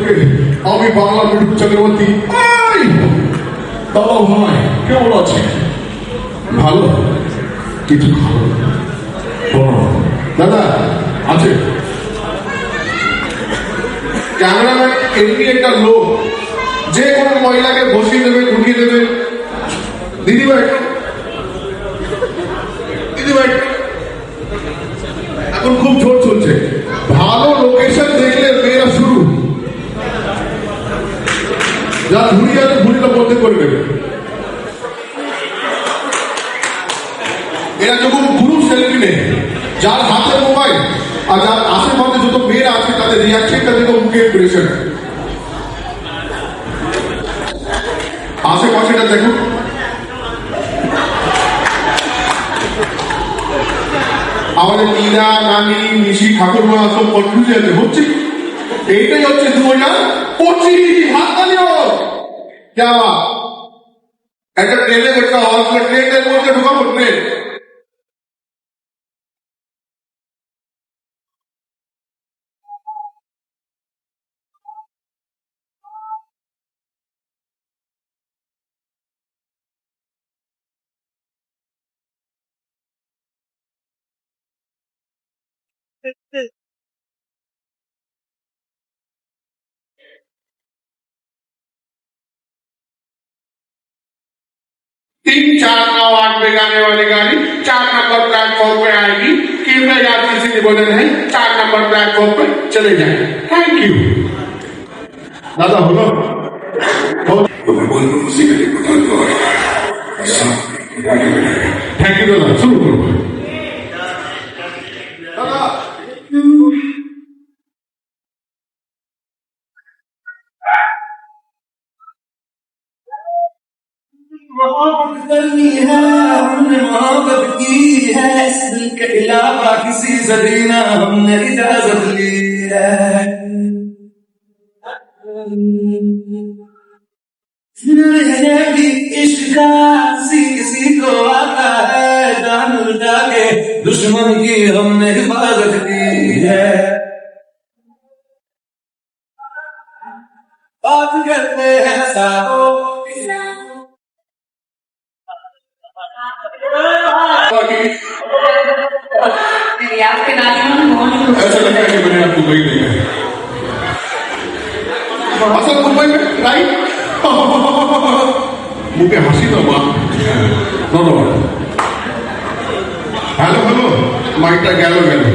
থেকে আমি বাংলা মিঠু চক্রবর্তী। দাদা ভাই কেমন আছে? ভালো, কিছু খাবো দাদা আছে? ক্যামেরাম্যান এমনি একটা লোক, যে কোনো মহিলাকে বসিয়ে দেবে, ঢুকিয়ে দেবে। দিদিভাই, দিদিভাই এখন খুব জোর চলছে, ভালো লোকেশন দেখলে মেয়েরা শুরু যা ঘুরি আছে ঘুরিটা বলতে করে দেবে। এরা যখন গ্রুপ সেলফি নেই, যার হাতে মোবাইল আর যার আশেপাশে যত মেয়েরা আছে তাদের রিয়াকশনটা দেখো, মুখে এক্সপ্রেশন। আশেপাশেটা দেখুন, আমাদের নীলা, নানি, নিশি, ঠাকুরমা সব কনফিউজে হচ্ছে। এইটাই হচ্ছে 2025। হাত তালিও क्या बात। একটা ট্রেনে একটা হল, ট্রেনের মধ্যে ঢুকাবো, ট্রেন तीन 4-9-8 में जाने वाली गाड़ी 4 नंबर प्लेटफॉर्म पे आएगी। कृपया यात्री से निवेदन है 4 नंबर प्लेटफॉर्म पे चले जाए। Thank you. दादा बोलो थैंक यू दादा, शुरू करो दादा। मोहब्बत करनी है, हमने मोहब्बत की है, इस दिल के अलावा किसी से देना हमने इजाजत ली है। भी इश्क का किसी को आता है, जान लुटा के दुश्मन की हमने हिफाजत की है। बात करते हैं साथों आपके दादी ऐसा लगा कि मैंने आपको वही देखा है असल मुंबई में, राइट? मुझे हंसी तो माँ ধন্যবাদ। হ্যালো হ্যালো, মাইকটা গেল গেল।